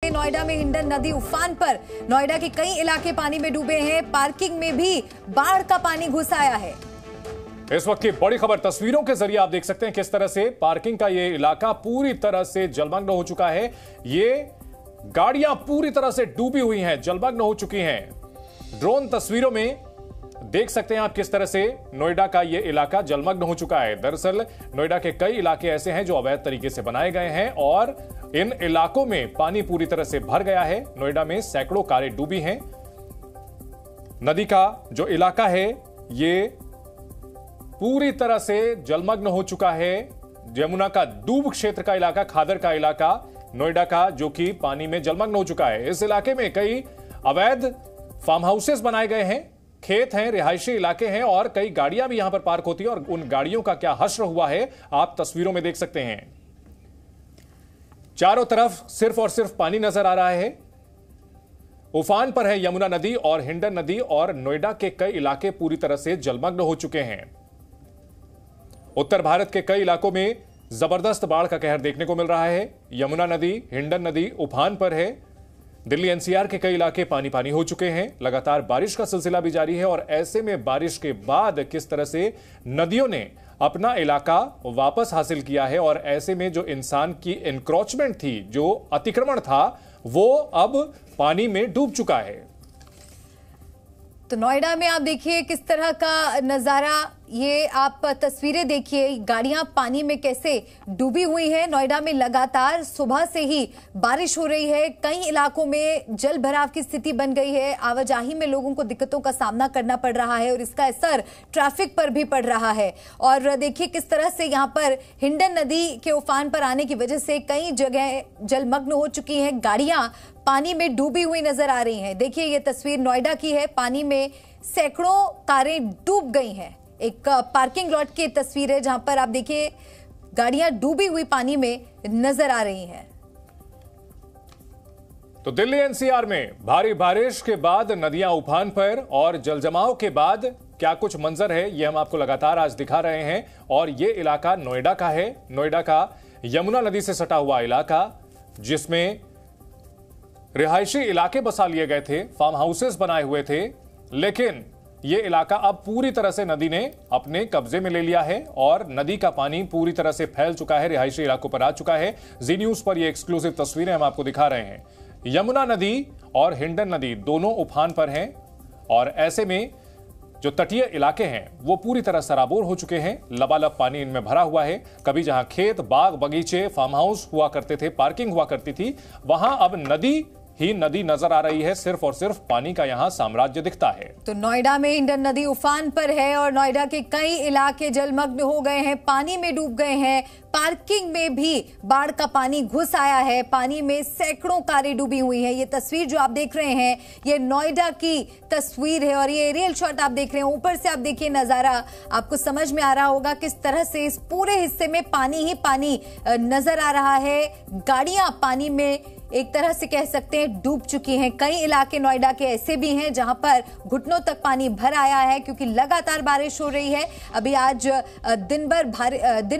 हैं नोएडा में हिंडन नदी उफान पर। नोएडा के कई इलाके पानी में डूबे हैं। पार्किंग में भी बाढ़ का पानी घुस आया है। इस वक्त की बड़ी खबर तस्वीरों के जरिए आप देख सकते हैं किस तरह से पार्किंग का ये इलाका पूरी तरह से जलमग्न हो चुका है। ये गाड़ियां पूरी तरह से डूबी हुई हैं, जलमग्न हो चुकी हैं। ड्रोन तस्वीरों में देख सकते हैं आप किस तरह से नोएडा का ये इलाका जलमग्न हो चुका है। दरअसल नोएडा के कई इलाके ऐसे हैं जो अवैध तरीके से बनाए गए हैं और इन इलाकों में पानी पूरी तरह से भर गया है। नोएडा में सैकड़ों कारें डूबी हैं। नदी का जो इलाका है ये पूरी तरह से जलमग्न हो चुका है। यमुना का डूब क्षेत्र का इलाका, खादर का इलाका नोएडा का, जो कि पानी में जलमग्न हो चुका है। इस इलाके में कई अवैध फार्म हाउसेस बनाए गए हैं, खेत हैं, रिहायशी इलाके हैं और कई गाड़ियां भी यहां पर पार्क होती हैं और उन गाड़ियों का क्या हश्र हुआ है आप तस्वीरों में देख सकते हैं। चारों तरफ सिर्फ और सिर्फ पानी नजर आ रहा है। उफान पर है यमुना नदी और हिंडन नदी और नोएडा के कई इलाके पूरी तरह से जलमग्न हो चुके हैं। उत्तर भारत के कई इलाकों में जबरदस्त बाढ़ का कहर देखने को मिल रहा है। यमुना नदी, हिंडन नदी उफान पर है। दिल्ली एनसीआर के कई इलाके पानी पानी हो चुके हैं। लगातार बारिश का सिलसिला भी जारी है और ऐसे में बारिश के बाद किस तरह से नदियों ने अपना इलाका वापस हासिल किया है और ऐसे में जो इंसान की एनक्रोचमेंट थी, जो अतिक्रमण था, वो अब पानी में डूब चुका है। तो नोएडा में आप देखिए किस तरह का नजारा, ये आप तस्वीरें देखिए, गाड़ियां पानी में कैसे डूबी हुई हैं। नोएडा में लगातार सुबह से ही बारिश हो रही है। कई इलाकों में जल भराव की स्थिति बन गई है। आवाजाही में लोगों को दिक्कतों का सामना करना पड़ रहा है और इसका असर ट्रैफिक पर भी पड़ रहा है। और देखिए किस तरह से यहाँ पर हिंडन नदी के उफान पर आने की वजह से कई जगह जलमग्न हो चुकी हैं। गाड़ियां पानी में डूबी हुई नजर आ रही हैं। देखिए ये तस्वीर नोएडा की है। पानी में सैकड़ों कारें डूब गई हैं। एक पार्किंग लॉट की तस्वीर है जहां पर आप देखिए गाड़ियां डूबी हुई पानी में नजर आ रही हैं। तो दिल्ली एनसीआर में भारी बारिश के बाद नदियां उफान पर और जलजमाव के बाद क्या कुछ मंजर है, ये हम आपको लगातार आज दिखा रहे हैं। और ये इलाका नोएडा का है। नोएडा का यमुना नदी से सटा हुआ इलाका, जिसमें रिहायशी इलाके बसा लिए गए थे, फार्म हाउसेस बनाए हुए थे, लेकिन यह इलाका अब पूरी तरह से नदी ने अपने कब्जे में ले लिया है और नदी का पानी पूरी तरह से फैल चुका है, रिहायशी इलाकों पर आ चुका है। जी न्यूज पर यह एक्सक्लूसिव तस्वीरें हम आपको दिखा रहे हैं। यमुना नदी और हिंडन नदी दोनों उफान पर हैं और ऐसे में जो तटीय इलाके हैं वो पूरी तरह सराबोर हो चुके हैं। लबालब पानी इनमें भरा हुआ है। कभी जहां खेत, बाग, बगीचे, फार्म हाउस हुआ करते थे, पार्किंग हुआ करती थी, वहां अब नदी ही नदी नजर आ रही है। सिर्फ और सिर्फ पानी का यहां साम्राज्य दिखता है। तो नोएडा में हिंडन नदी उफान पर है और नोएडा के कई इलाके जलमग्न हो गए हैं, पानी में डूब गए हैं। पार्किंग में भी बाढ़ का पानी घुस आया है। पानी में सैकड़ों कारें डूबी हुई हैं। ये तस्वीर जो आप देख रहे हैं ये नोएडा की तस्वीर है और ये एरियल शॉट आप देख रहे हैं। ऊपर से आप देखिए नजारा, आपको समझ में आ रहा होगा किस तरह से इस पूरे हिस्से में पानी ही पानी नजर आ रहा है। गाड़ियां पानी में एक तरह से कह सकते हैं डूब चुकी हैं। कई इलाके नोएडा के ऐसे भी हैं जहां पर घुटनों तक पानी भर आया है क्योंकि लगातार बारिश हो रही है। अभी आज दिन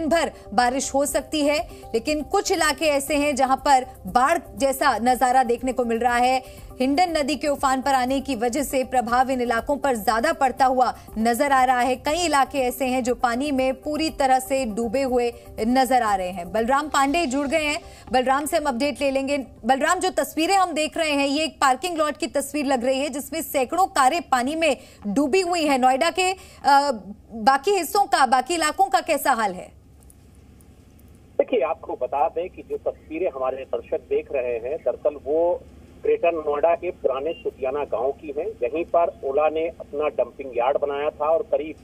भर बारिश हो सकती है, लेकिन कुछ इलाके ऐसे हैं जहां पर बाढ़ जैसा नजारा देखने को मिल रहा है। हिंडन नदी के उफान पर आने की वजह से प्रभाव इन इलाकों पर ज्यादा पड़ता हुआ नजर आ रहा है। कई इलाके ऐसे हैं जो पानी में पूरी तरह से डूबे हुए नजर आ रहे हैं। बलराम पांडे जुड़ गए हैं, बलराम से हम अपडेट ले लेंगे। बलराम, जो तस्वीरें हम देख रहे हैं ये एक पार्किंग लॉट की तस्वीर लग रही है जिसमें सैकड़ों कारें पानी में डूबी हुई हैं। नोएडा के बाकी हिस्सों का, बाकी इलाकों का कैसा हाल है? देखिए, आपको बता दें कि जो तस्वीरें हमारे दर्शक देख रहे हैं दरअसल वो ग्रेटर नोएडा के पुराने सुतियाना गांव की हैं। यहीं पर ओला ने अपना डंपिंग यार्ड बनाया था और करीब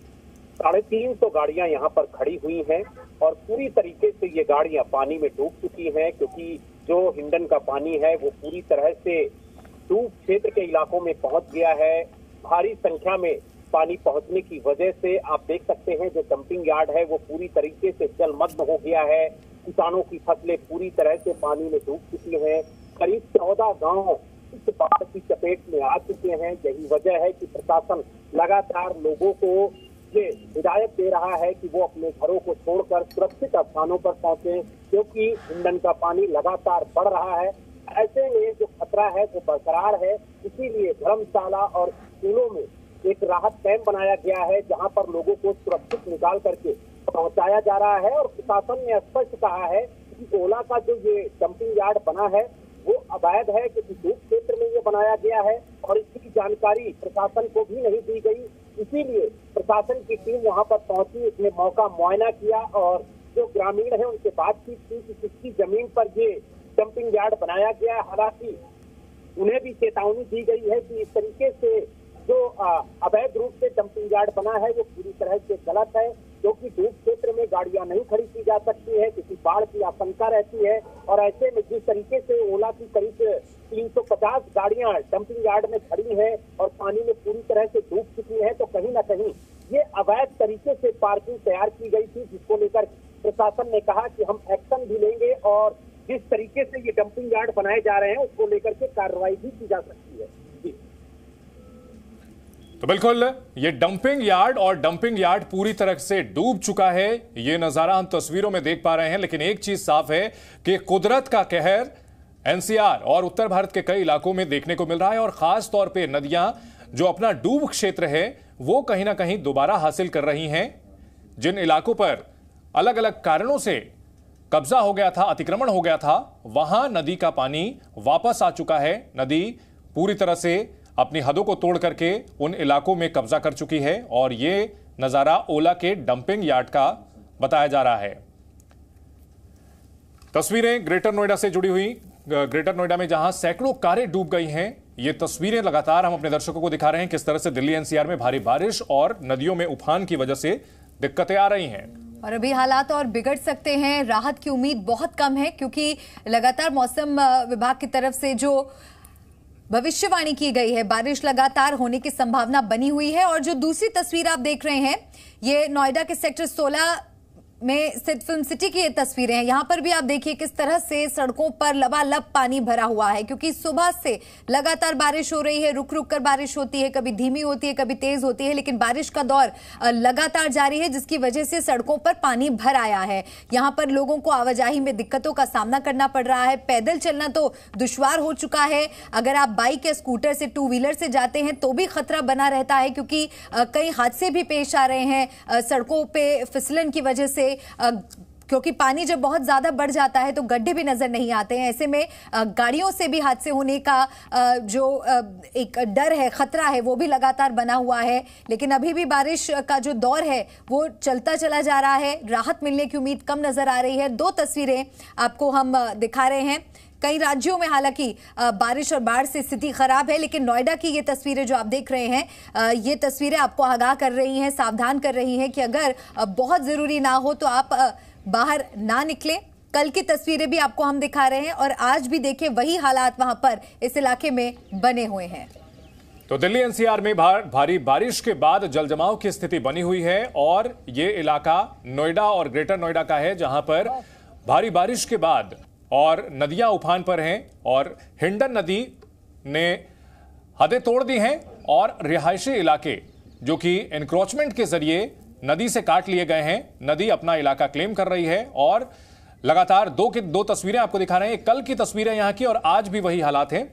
350 गाड़ियां यहां पर खड़ी हुई हैं और पूरी तरीके से ये गाड़ियां पानी में डूब चुकी हैं क्योंकि जो हिंडन का पानी है वो पूरी तरह से डूब क्षेत्र के इलाकों में पहुंच गया है। भारी संख्या में पानी पहुंचने की वजह से आप देख सकते हैं जो डंपिंग यार्ड है वो पूरी तरीके से जलमग्न हो गया है। किसानों की फसलें पूरी तरह से पानी में डूब चुकी हैं। करीब 14 गांव इस बाढ़ की चपेट में आ चुके हैं। यही वजह है कि प्रशासन लगातार लोगों को ये हिदायत दे रहा है कि वो अपने घरों को छोड़कर सुरक्षित स्थानों पर पहुंचे क्योंकि हिंडन का पानी लगातार बढ़ रहा है। ऐसे में जो खतरा है वो बरकरार है। इसीलिए धर्मशाला और स्कूलों में एक राहत कैंप बनाया गया है, जहां पर लोगों को सुरक्षित निकाल करके पहुंचाया जा रहा है। और प्रशासन ने स्पष्ट कहा है कि ओला का जो ये डंपिंग यार्ड बना है वो अवैध है, क्योंकि डूब क्षेत्र में ये बनाया गया है और इसकी जानकारी प्रशासन को भी नहीं दी गई। इसीलिए प्रशासन की टीम वहां पर पहुंची, उसने मौका मुआयना किया और जो ग्रामीण है उनसे बातचीत की कि किसकी जमीन पर ये डंपिंग यार्ड बनाया गया है। हालांकि उन्हें भी चेतावनी दी गई है कि इस तरीके से जो अवैध रूप से डंपिंग यार्ड बना है वो पूरी तरह से गलत है, क्योंकि डूब क्षेत्र में गाड़ियां नहीं खड़ी की जा सकती है, किसी बाढ़ की आशंका रहती है। और ऐसे में जिस तरीके से ओला की करीब 350 गाड़ियां डंपिंग यार्ड में खड़ी हैं और पानी में पूरी तरह से डूब चुकी है, तो कहीं ना कहीं ये अवैध तरीके से पार्किंग तैयार की गई थी, जिसको लेकर प्रशासन ने कहा कि हम एक्शन भी लेंगे और जिस तरीके से ये डंपिंग यार्ड बनाए जा रहे हैं उसको लेकर के कार्रवाई भी की जा सकती है। तो बिल्कुल ये डंपिंग यार्ड और डंपिंग यार्ड पूरी तरह से डूब चुका है, ये नजारा हम तस्वीरों में देख पा रहे हैं। लेकिन एक चीज साफ है कि कुदरत का कहर एनसीआर और उत्तर भारत के कई इलाकों में देखने को मिल रहा है और खास तौर पे नदियां जो अपना डूब क्षेत्र है वो कहीं ना कहीं दोबारा हासिल कर रही हैं। जिन इलाकों पर अलग अलग कारणों से कब्जा हो गया था, अतिक्रमण हो गया था, वहां नदी का पानी वापस आ चुका है। नदी पूरी तरह से अपनी हदों को तोड़ करके उन इलाकों में कब्जा कर चुकी है और ये नजारा ओला के डंपिंग यार्ड का बताया जा रहा है। तस्वीरें ग्रेटर नोएडा से जुड़ी हुई, ग्रेटर नोएडा में जहां सैकड़ों कारें डूब गई हैं, ये तस्वीरें लगातार हम अपने दर्शकों को दिखा रहे हैं किस तरह से दिल्ली एनसीआर में भारी बारिश और नदियों में उफान की वजह से दिक्कतें आ रही हैं। और अभी हालात और बिगड़ सकते हैं। राहत की उम्मीद बहुत कम है, क्योंकि लगातार मौसम विभाग की तरफ से जो भविष्यवाणी की गई है, बारिश लगातार होने की संभावना बनी हुई है। और जो दूसरी तस्वीर आप देख रहे हैं, ये नोएडा के सेक्टर 16 में स्थित फिल्म सिटी की ये तस्वीरें हैं। यहां पर भी आप देखिए किस तरह से सड़कों पर लबालब पानी भरा हुआ है, क्योंकि सुबह से लगातार बारिश हो रही है। रुक रुक कर बारिश होती है, कभी धीमी होती है, कभी तेज होती है, लेकिन बारिश का दौर लगातार जारी है, जिसकी वजह से सड़कों पर पानी भर आया है। यहां पर लोगों को आवाजाही में दिक्कतों का सामना करना पड़ रहा है। पैदल चलना तो दुश्वार हो चुका है। अगर आप बाइक या स्कूटर से, टू व्हीलर से जाते हैं तो भी खतरा बना रहता है, क्योंकि कई हादसे भी पेश आ रहे हैं सड़कों पे फिसलन की वजह से। क्योंकि पानी जब बहुत ज्यादा बढ़ जाता है तो गड्ढे भी नजर नहीं आते हैं। ऐसे में गाड़ियों से भी हादसे होने का जो एक डर है, खतरा है, वो भी लगातार बना हुआ है। लेकिन अभी भी बारिश का जो दौर है वो चलता चला जा रहा है। राहत मिलने की उम्मीद कम नजर आ रही है। दो तस्वीरें आपको हम दिखा रहे हैं। कई राज्यों में हालांकि बारिश और बाढ़ से स्थिति खराब है, लेकिन नोएडा की ये तस्वीरें जो आप देख रहे हैं, ये तस्वीरें आपको आगाह कर रही हैं, सावधान कर रही हैं कि अगर बहुत जरूरी ना हो तो आप बाहर ना निकलें। कल की तस्वीरें भी आपको हम दिखा रहे हैं और आज भी देखिए वही हालात वहां पर इस इलाके में बने हुए हैं। तो दिल्ली एनसीआर में भारी बारिश के बाद जलजमाव की स्थिति बनी हुई है और ये इलाका नोएडा और ग्रेटर नोएडा का है, जहां पर भारी बारिश के बाद और नदियां उफान पर हैं और हिंडन नदी ने हदें तोड़ दी हैं और रिहायशी इलाके जो कि एनक्रोचमेंट के जरिए नदी से काट लिए गए हैं, नदी अपना इलाका क्लेम कर रही है। और लगातार दो तस्वीरें आपको दिखा रहे हैं, कल की तस्वीरें यहां की और आज भी वही हालात हैं।